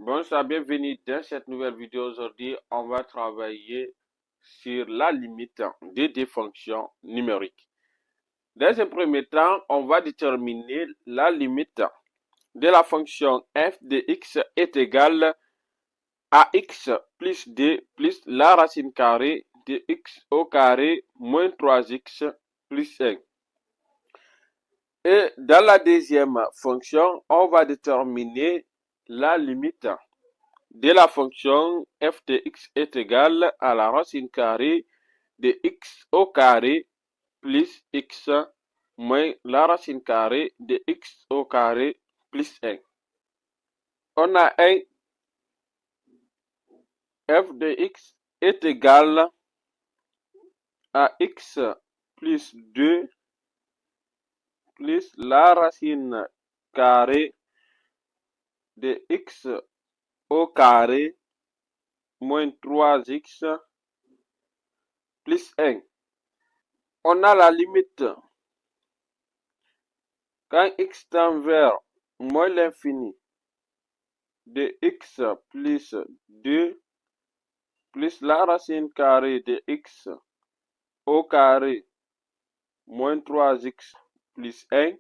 Bonsoir, bienvenue dans cette nouvelle vidéo. Aujourd'hui, on va travailler sur la limite des fonctions numériques. Dans un premier temps, on va déterminer la limite de la fonction f de x est égale à x plus 2 plus la racine carrée de x au carré moins 3x plus 1. Et dans la deuxième fonction, on va déterminer la limite de la fonction f de x est égale à la racine carrée de x au carré plus x moins la racine carrée de x au carré plus 1. On a un f de x est égal à x plus 2 plus la racine carrée de x au carré moins 3x plus 1. On a la limite quand x tend vers moins l'infini de x plus 2 plus la racine carrée de x au carré moins 3x plus 1.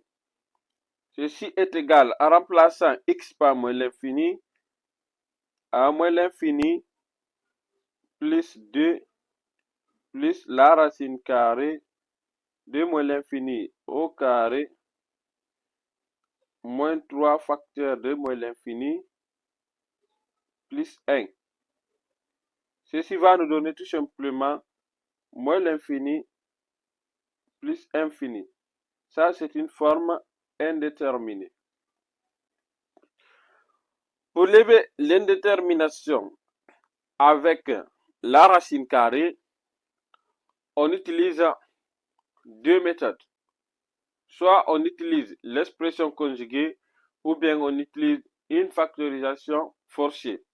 Ceci est égal à remplaçant x par moins l'infini à moins l'infini plus 2 plus la racine carrée de moins l'infini au carré moins 3 facteur de moins l'infini plus 1. Ceci va nous donner tout simplement moins l'infini plus infini. Ça, c'est une forme indéterminée. Pour lever l'indétermination avec la racine carrée, on utilise deux méthodes. Soit on utilise l'expression conjuguée ou bien on utilise une factorisation forcée.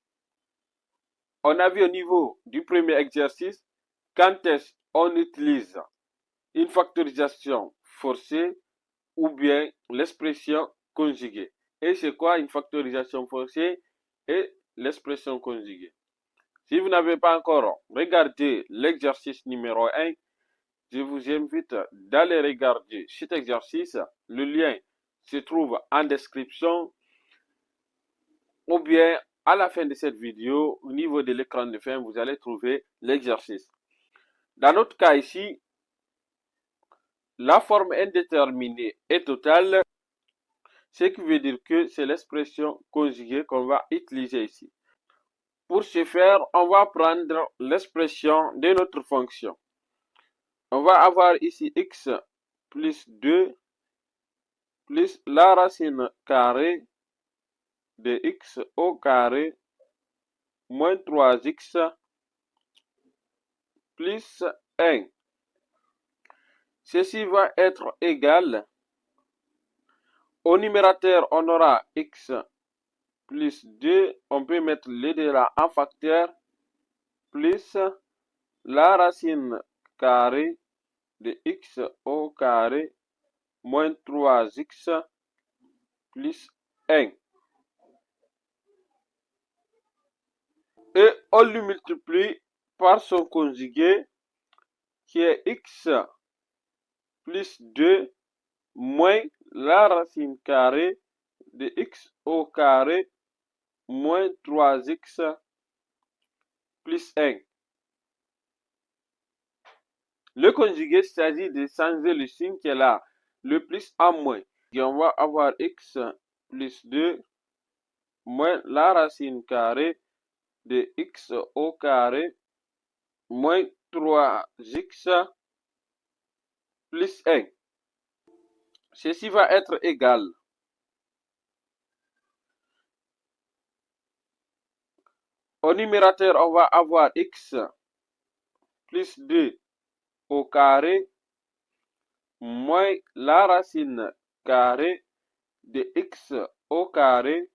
On a vu au niveau du premier exercice quand est-ce qu'on utilise une factorisation forcée ou bien l'expression conjuguée. Et c'est quoi une factorisation forcée et l'expression conjuguée? Si vous n'avez pas encore regardé l'exercice numéro 1, je vous invite d'aller regarder cet exercice. Le lien se trouve en description ou bien à la fin de cette vidéo, au niveau de l'écran de fin, vous allez trouver l'exercice. Dans notre cas ici, la forme indéterminée est totale, ce qui veut dire que c'est l'expression conjuguée qu'on va utiliser ici. Pour ce faire, on va prendre l'expression de notre fonction. On va avoir ici x plus 2 plus la racine carrée de x au carré moins 3x plus 1. Ceci va être égal. Au numérateur, on aura x plus 2. On peut mettre les deux là en facteur plus la racine carrée de x au carré moins 3x plus 1. Et on le multiplie par son conjugué qui est x plus 2 moins la racine carrée de x au carré moins 3x plus 1. Le conjugué, c'est-à-dire de changer le signe qui est là, le plus en moins. Et on va avoir x plus 2 moins la racine carrée de x au carré moins 3x plus 1. Ceci va être égal au numérateur, on va avoir x plus 2 au carré moins la racine carrée de x au carré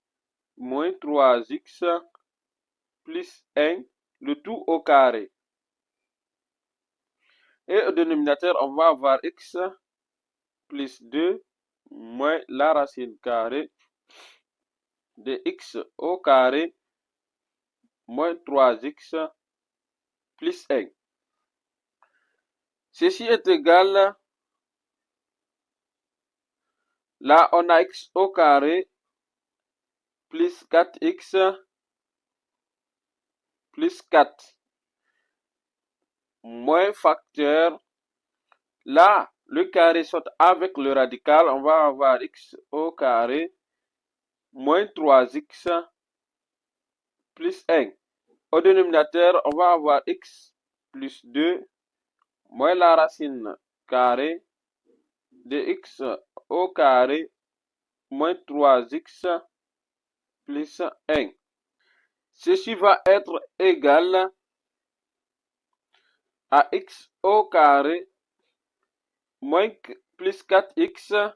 moins 3x plus 1, le tout au carré. Et au dénominateur, on va avoir x plus 2 moins la racine carrée de x au carré moins 3x plus 1. Ceci est égal, là on a x au carré plus 4x plus 4 moins facteur. Là, le carré saute avec le radical, on va avoir x au carré moins 3x plus 1. Au dénominateur, on va avoir x plus 2 moins la racine carrée de x au carré moins 3x plus 1. Ceci va être égal à x au carré moins plus 4x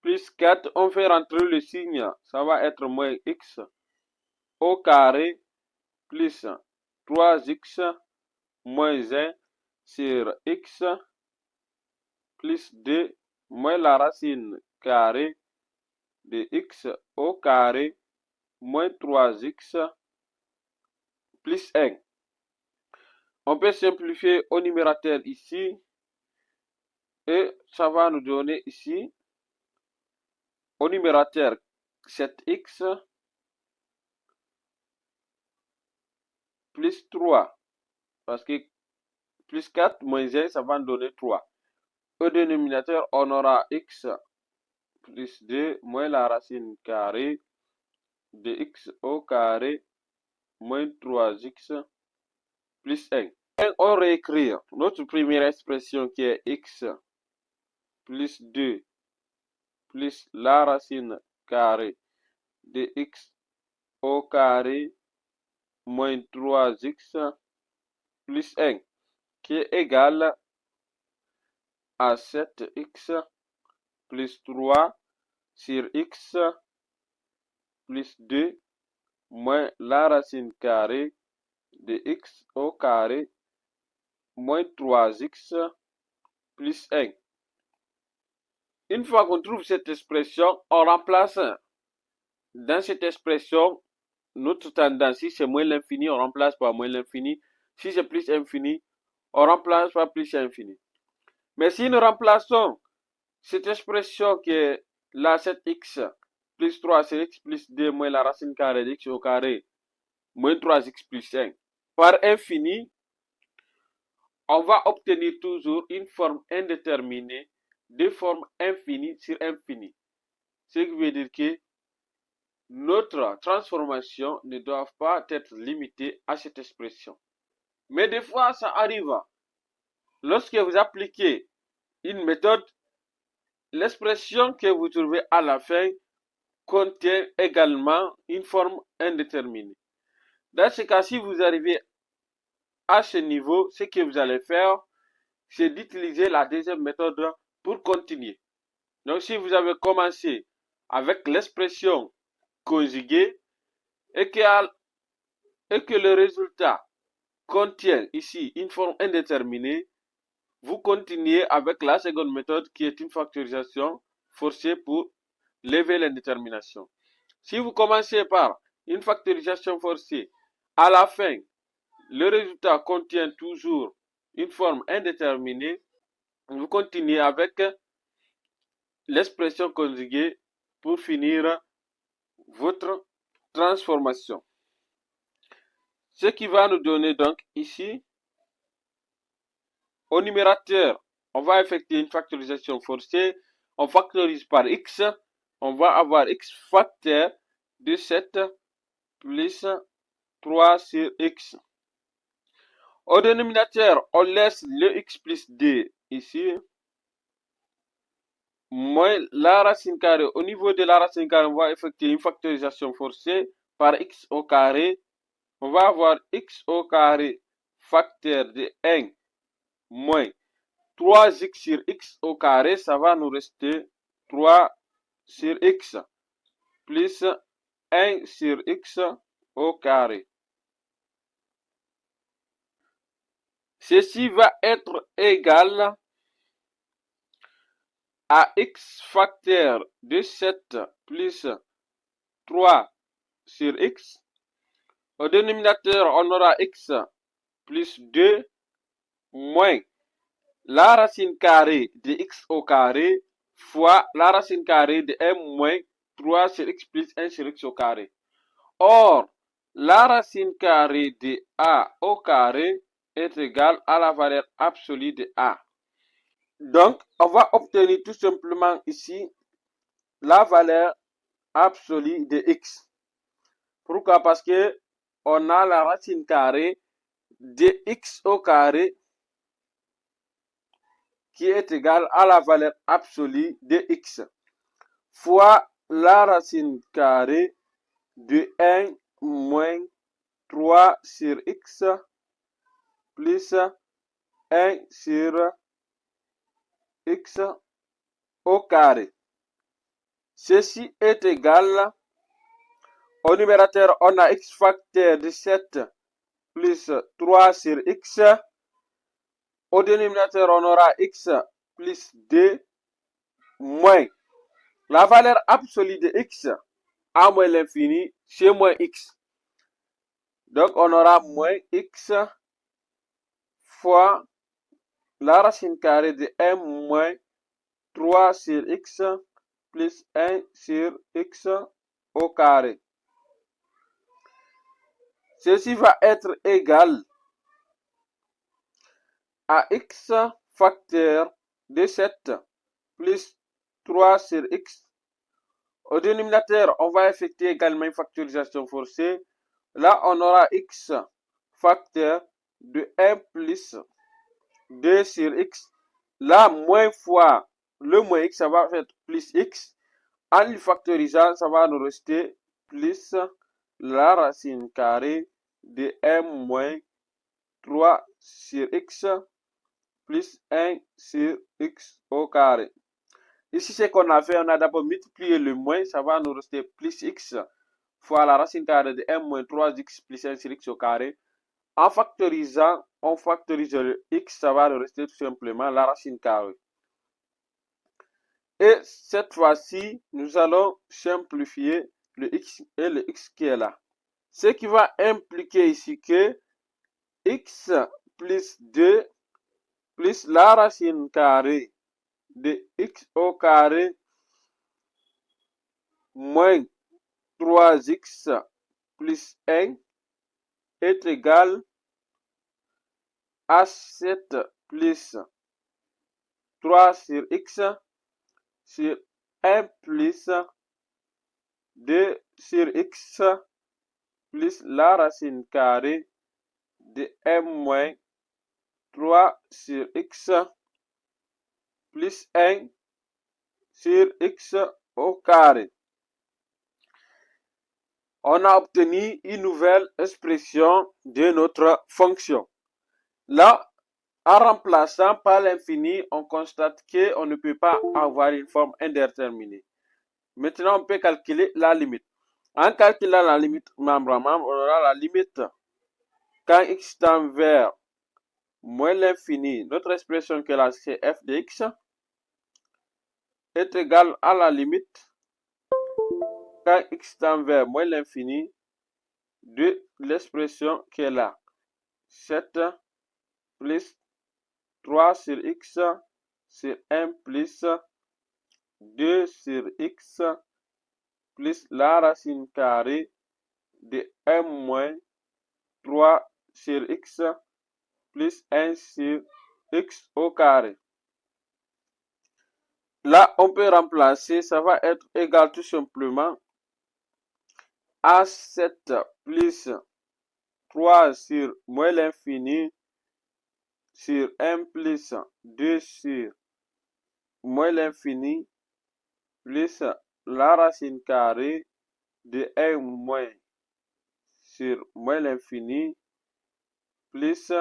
plus 4. On fait rentrer le signe, ça va être moins x au carré plus 3x moins 1 sur x plus 2 moins la racine carrée de x au carré moins 3x plus 1. On peut simplifier au numérateur ici et ça va nous donner ici au numérateur 7x plus 3 parce que plus 4 moins 1 ça va nous donner 3. Au dénominateur on aura x plus 2 moins la racine carrée de x au carré moins 3x plus 1. Et on réécrit notre première expression qui est x plus 2 plus la racine carrée de x au carré moins 3x plus 1 qui est égal à 7x plus 3 sur x plus 2 moins la racine carrée de x au carré moins 3x plus 1. Une fois qu'on trouve cette expression, on remplace dans cette expression notre tendance. Si c'est moins l'infini, on remplace par moins l'infini. Si c'est plus infini, on remplace par plus infini. Mais si nous remplaçons cette expression qui est là 7x plus 3 c'est x plus 2 moins la racine carrée de x au carré moins 3x plus 1 par infini, on va obtenir toujours une forme indéterminée de forme infinie sur infinie. Ce qui veut dire que notre transformation ne doit pas être limitée à cette expression. Mais des fois, ça arrive. Lorsque vous appliquez une méthode, l'expression que vous trouvez à la fin contient également une forme indéterminée. Dans ce cas, si vous arrivez à ce niveau, ce que vous allez faire, c'est d'utiliser la deuxième méthode pour continuer. Donc, si vous avez commencé avec l'expression conjuguée et que le résultat contient ici une forme indéterminée, vous continuez avec la seconde méthode qui est une factorisation forcée pour lever l'indétermination. Si vous commencez par une factorisation forcée, à la fin, le résultat contient toujours une forme indéterminée, vous continuez avec l'expression conjuguée pour finir votre transformation. Ce qui va nous donner donc ici, au numérateur, on va effectuer une factorisation forcée, on factorise par x, on va avoir x facteur de 7 plus 3 sur x. Au dénominateur, on laisse le x plus 2 ici, moins la racine carrée. Au niveau de la racine carrée, on va effectuer une factorisation forcée par x au carré. On va avoir x au carré facteur de 1 moins 3x sur x au carré, ça va nous rester 3 sur x plus 1 sur x au carré. Ceci va être égal à x facteur de 7 plus 3 sur x. Au dénominateur, on aura x plus 2 moins la racine carrée de x au carré fois la racine carrée de m moins 3 sur x plus 1 sur x au carré. Or, la racine carrée de a au carré est égale à la valeur absolue de a. Donc, on va obtenir tout simplement ici la valeur absolue de x. Pourquoi? Parce que on a la racine carrée de x au carré qui est égale à la valeur absolue de x fois la racine carrée de 1 moins 3 sur x plus 1 sur x au carré. Ceci est égal, au numérateur, on a x facteur de 7 plus 3 sur x. Au dénominateur, on aura x plus 2 moins la valeur absolue de x a moins l'infini, c'est moins x. Donc, on aura moins x fois la racine carrée de 1 moins 3 sur x plus 1 sur x au carré. Ceci va être égal à x facteur de 7 plus 3 sur x. Au dénominateur, on va effectuer également une factorisation forcée. Là, on aura x facteur de 1 plus 2 sur x. Là, moins fois le moins x, ça va faire plus x. En le factorisant, ça va nous rester plus la racine carrée de 1 moins 3 sur x plus 1 sur x au carré. Ici, ce qu'on a fait, on a d'abord multiplié le moins, ça va nous rester plus x fois la racine carrée de 1 moins 3x plus 1 sur x au carré. En factorisant, on factorise le x, ça va nous rester tout simplement la racine carrée. Et cette fois-ci, nous allons simplifier le x et le x qui est là. Ce qui va impliquer ici que x plus 2 plus la racine carrée de x au carré moins 3x plus 1 est égal à 7 plus 3 sur x sur 1 plus 2 sur x plus la racine carrée de 1 moins 3 sur x plus 1 sur x au carré. On a obtenu une nouvelle expression de notre fonction. Là, en remplaçant par l'infini, on constate qu'on ne peut pas avoir une forme indéterminée. Maintenant, on peut calculer la limite. En calculant la limite membre à membre, on aura la limite quand x tend vers moins l'infini. Notre expression que là, c'est f de x est égale à la limite quand x tend vers moins l'infini de l'expression qui est là. 7 plus 3 sur x sur 1 plus 2 sur x plus la racine carrée de 1 moins 3 sur x plus 1 sur x au carré. Là, on peut remplacer, ça va être égal tout simplement à 7 plus 3 sur moins l'infini sur 1 plus 2 sur moins l'infini plus la racine carrée de 1 moins sur moins l'infini plus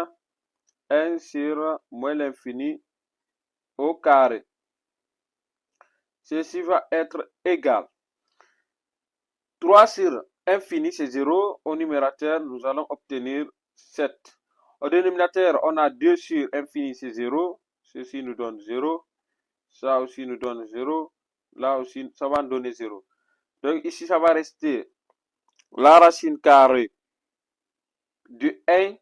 1 sur moins l'infini au carré. Ceci va être égal. 3 sur infini, c'est 0. Au numérateur, nous allons obtenir 7. Au dénominateur, on a 2 sur infini, c'est 0. Ceci nous donne 0. Ça aussi nous donne 0. Là aussi, ça va nous donner 0. Donc ici, ça va rester la racine carrée de 1.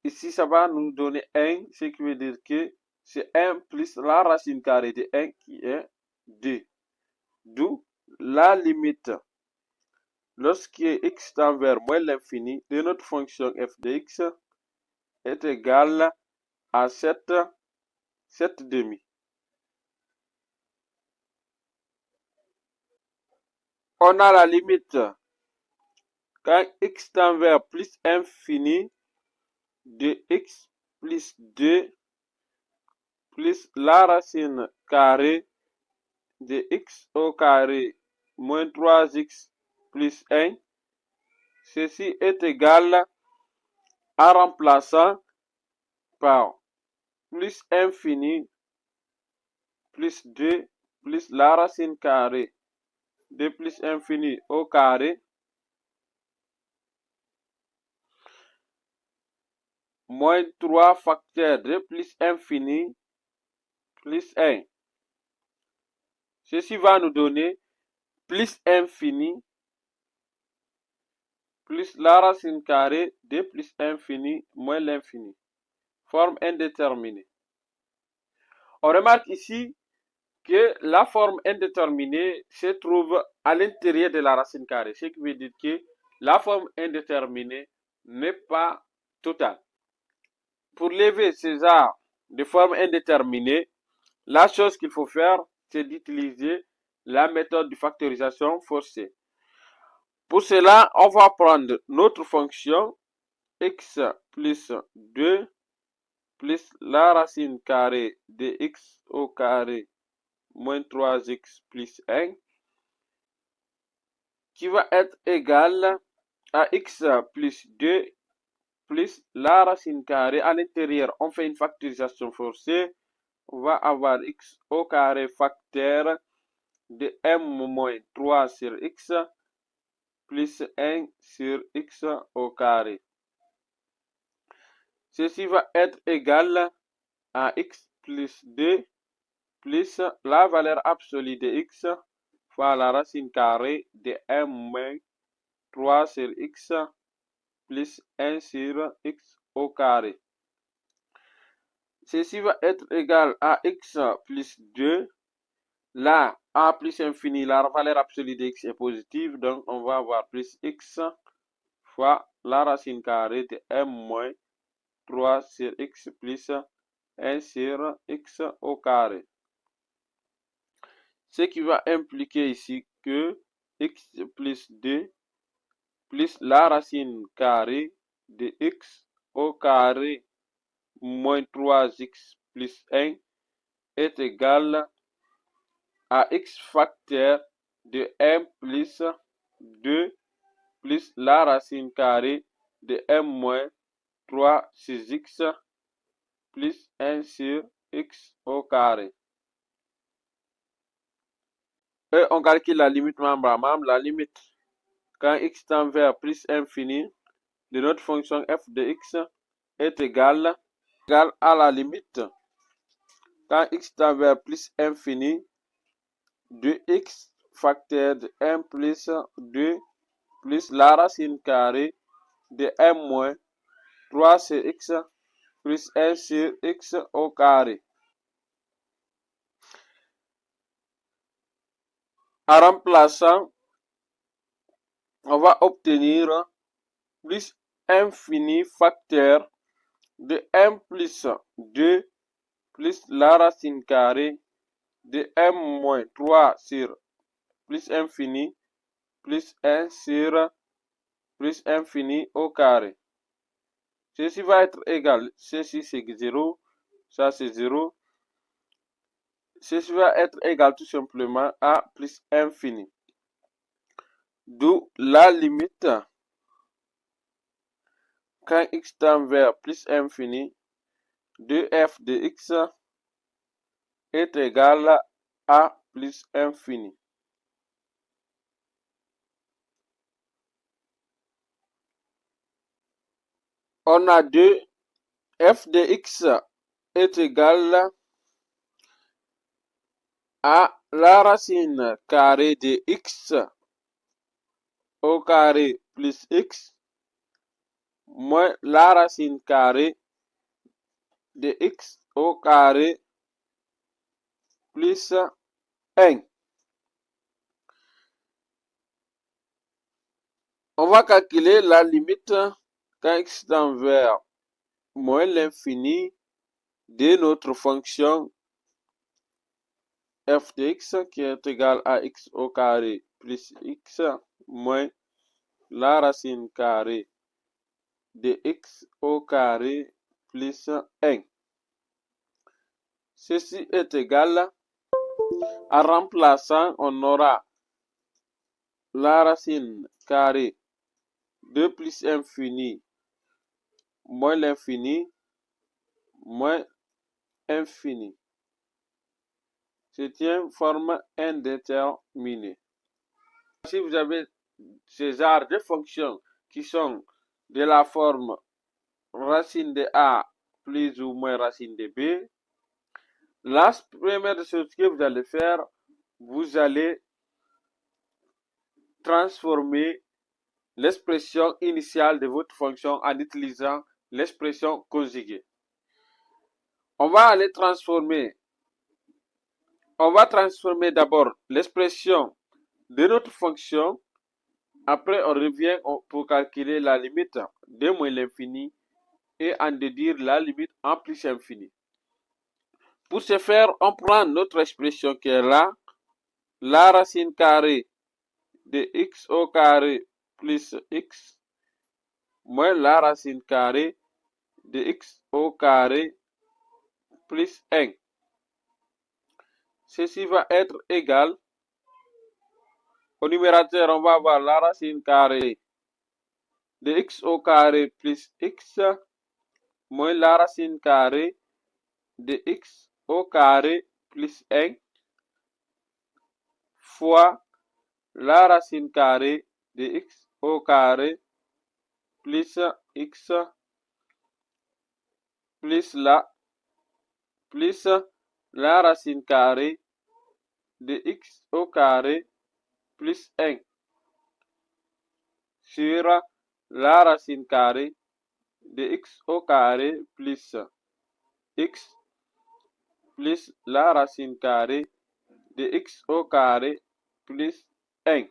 Ici, ça va nous donner 1, ce qui veut dire que c'est 1 plus la racine carrée de 1 qui est 2. D'où la limite, lorsque x tend vers moins l'infini, de notre fonction f de x est égale à 7 demi. On a la limite quand x tend vers plus infini de x plus 2 plus la racine carrée de x au carré moins 3x plus 1. Ceci est égal à remplaçant par plus infini plus 2 plus la racine carrée de plus infini au carré moins 3 facteur de plus infini plus 1. Ceci va nous donner plus infini plus la racine carrée de plus infini moins l'infini. Forme indéterminée. On remarque ici que la forme indéterminée se trouve à l'intérieur de la racine carrée, ce qui veut dire que la forme indéterminée n'est pas totale. Pour lever ces arts de forme indéterminée, la chose qu'il faut faire, c'est d'utiliser la méthode de factorisation forcée. Pour cela, on va prendre notre fonction x plus 2 plus la racine carrée de x au carré moins 3x plus 1 qui va être égal à x plus 2 plus la racine carrée. À l'intérieur, on fait une factorisation forcée. On va avoir x au carré facteur de m moins 3 sur x plus 1 sur x au carré. Ceci va être égal à x plus 2 plus la valeur absolue de x fois la racine carrée de m moins 3 sur x plus 1 sur x au carré. Ceci va être égal à x plus 2. Là, a plus infini, la valeur absolue de x est positive, donc on va avoir plus x fois la racine carrée de m moins 3 sur x plus 1 sur x au carré. Ce qui va impliquer ici que x plus 2 plus la racine carrée de x au carré moins 3x plus 1 est égal à x facteur de m plus 2 plus la racine carrée de m moins 3 sur x plus 1 sur x au carré. Et on calcule la limite membre à membre. La limite quand x tend vers plus infini de notre fonction f de x est égal à la limite quand x tend vers plus infini de x facteur de m plus 2 plus la racine carrée de m moins 3 sur x plus 1 sur x au carré. En remplaçant, on va obtenir plus infini facteur de m plus 2 plus la racine carrée de m moins 3 sur plus infini plus 1 sur plus infini au carré. Ceci va être égal, ceci c'est 0, ça c'est 0. Ceci va être égal tout simplement à plus infini. D'où la limite quand x tend vers plus infini de f de x est égal à plus infini. On a 2, f de x est égal à la racine carrée de x au carré plus x moins la racine carrée de x au carré plus 1. On va calculer la limite quand x tend vers moins l'infini de notre fonction f de x qui est égal à x au carré plus x moins la racine carrée de x au carré plus 1. Ceci est égal à remplaçant, on aura la racine carrée de plus infini moins l'infini moins infini. C'est une forme indéterminée. Si vous avez ces genres de fonctions qui sont de la forme racine de a plus ou moins racine de b, la première chose que vous allez faire, vous allez transformer l'expression initiale de votre fonction en utilisant l'expression conjuguée. On va transformer d'abord l'expression de notre fonction. Après, on revient pour calculer la limite de moins l'infini et en déduire la limite en plus infini. Pour ce faire, on prend notre expression qui est là, la racine carrée de x au carré plus x moins la racine carrée de x au carré plus 1. Ceci va être égal. Au numérateur, on va avoir la racine carrée de x au carré plus x moins la racine carrée de x au carré plus 1 fois la racine carrée de x au carré plus x plus la racine carrée de x au carré plus 1 sur la racine carrée de x au carré plus x plus la racine carrée de x au carré plus 1.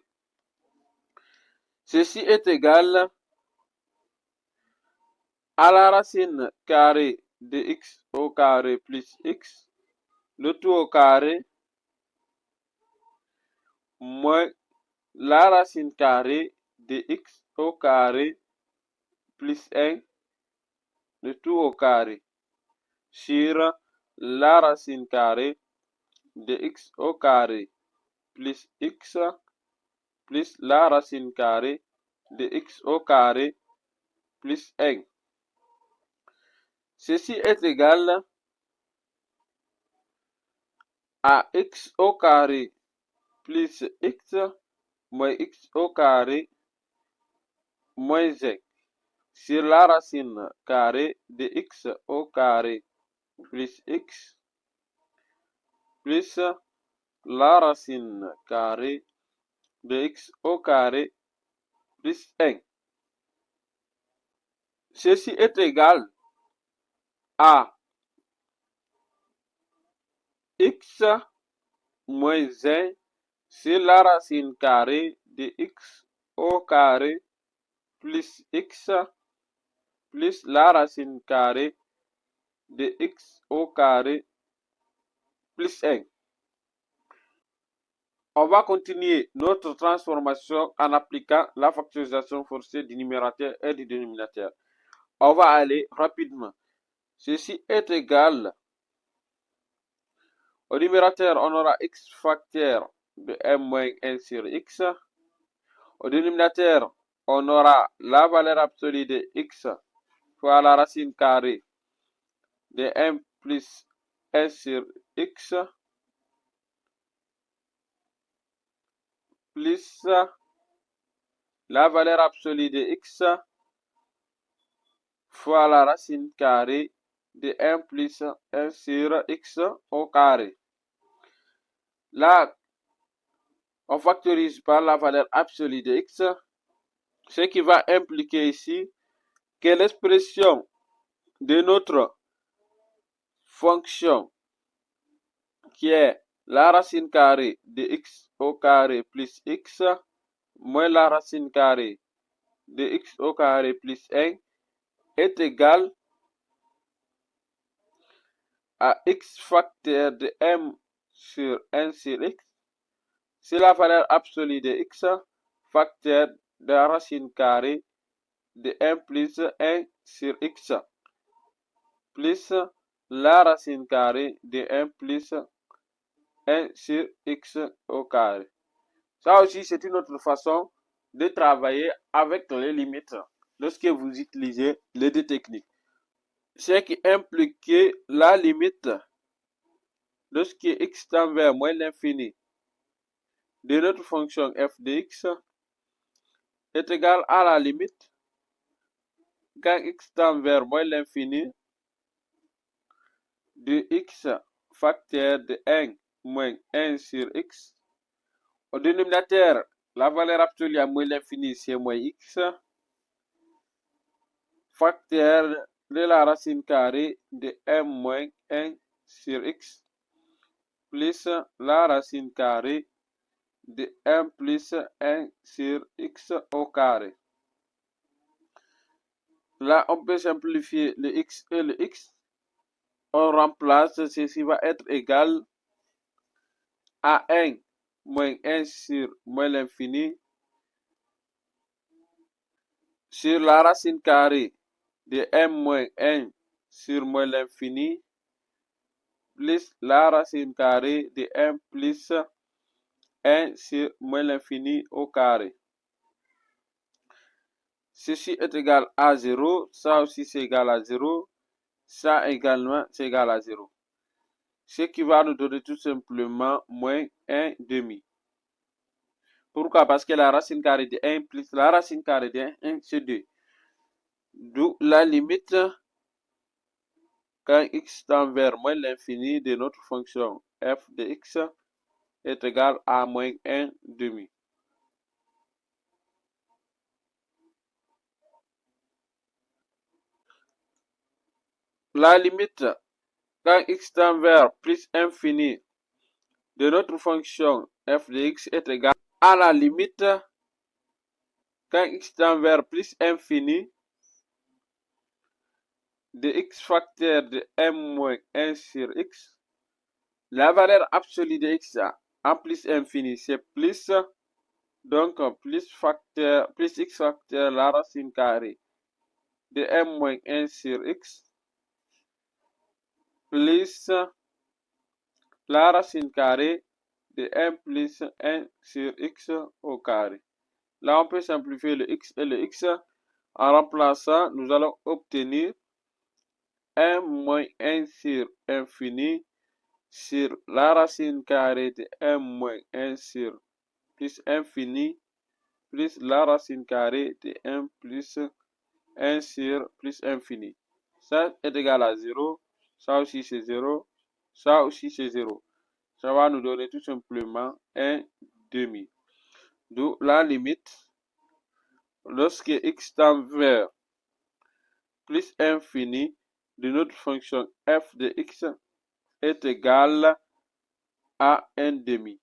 Ceci est égal à la racine carrée de x au carré plus x, le tout au carré, moins la racine carrée de x au carré plus 1, le tout au carré, sur la racine carrée de x au carré plus x plus la racine carrée de x au carré plus 1. Ceci est égal à x au carré plus x moins x au carré moins 1 sur la racine carrée de x au carré plus x plus la racine carrée de x au carré plus 1. Ceci est égal à x moins 1 sur la racine carrée de x au carré plus x plus la racine carrée de x au carré plus 1. On va continuer notre transformation en appliquant la factorisation forcée du numérateur et du dénominateur. On va aller rapidement. Ceci est égal. Au numérateur, on aura x facteur de m moins 1 sur x. Au dénominateur, on aura la valeur absolue de x fois la racine carrée de m plus 1 sur x plus la valeur absolue de x fois la racine carrée de 1 plus 1 sur x au carré. Là, on factorise par la valeur absolue de x. Ce qui va impliquer ici que l'expression de notre fonction qui est la racine carrée de x au carré plus x moins la racine carrée de x au carré plus 1 est égale à x facteur de m sur 1 sur x. C'est la valeur absolue de x facteur de la racine carrée de 1 plus 1 sur x plus la racine carrée de 1 plus 1 sur x au carré. Ça aussi, c'est une autre façon de travailler avec les limites lorsque vous utilisez les deux techniques. Ce qui implique que la limite lorsque x tend vers moins l'infini de notre fonction f de x est égale à la limite quand x tend vers moins l'infini de x facteur de 1 moins 1 sur x. Au dénominateur, la valeur absolue à moins l'infini, c'est moins x, facteur de la racine carrée de 1 moins 1 sur x, plus la racine carrée de 1 plus 1 sur x au carré. Là, on peut simplifier le x et le x. On remplace, ceci va être égal à 1 moins 1 sur moins l'infini sur la racine carrée de m moins 1 sur moins l'infini plus la racine carrée de 1 plus 1 sur moins l'infini au carré. Ceci est égal à 0, ça aussi c'est égal à 0, ça également c'est égal à 0. Ce qui va nous donner tout simplement moins 1 demi. Pourquoi? Parce que la racine carrée de 1 plus la racine carrée de 1, c'est 2. D'où la limite quand x tend vers moins l'infini de notre fonction f de x est égal à moins 1 demi. La limite quand x tend vers plus infini de notre fonction f de x est égal à la limite quand x tend vers plus infini de x facteur de m moins 1 sur x. La valeur absolue de x en plus infini, c'est plus, donc plus x facteur la racine carrée de m moins 1 sur x plus la racine carrée de m plus 1 sur x au carré. Là, on peut simplifier le x et le x. En remplaçant, nous allons obtenir m moins 1 sur infini sur la racine carrée de m moins 1 sur plus infini plus la racine carrée de m plus 1 sur plus infini. Ça est égal à 0, ça aussi c'est 0, ça aussi c'est 0. Ça va nous donner tout simplement 1 demi. D'où la limite, lorsque x tend vers plus infini de notre fonction f de x est égal à 1 demi.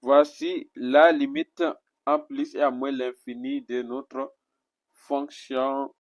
Voici la limite en plus et à moins l'infini de notre fonction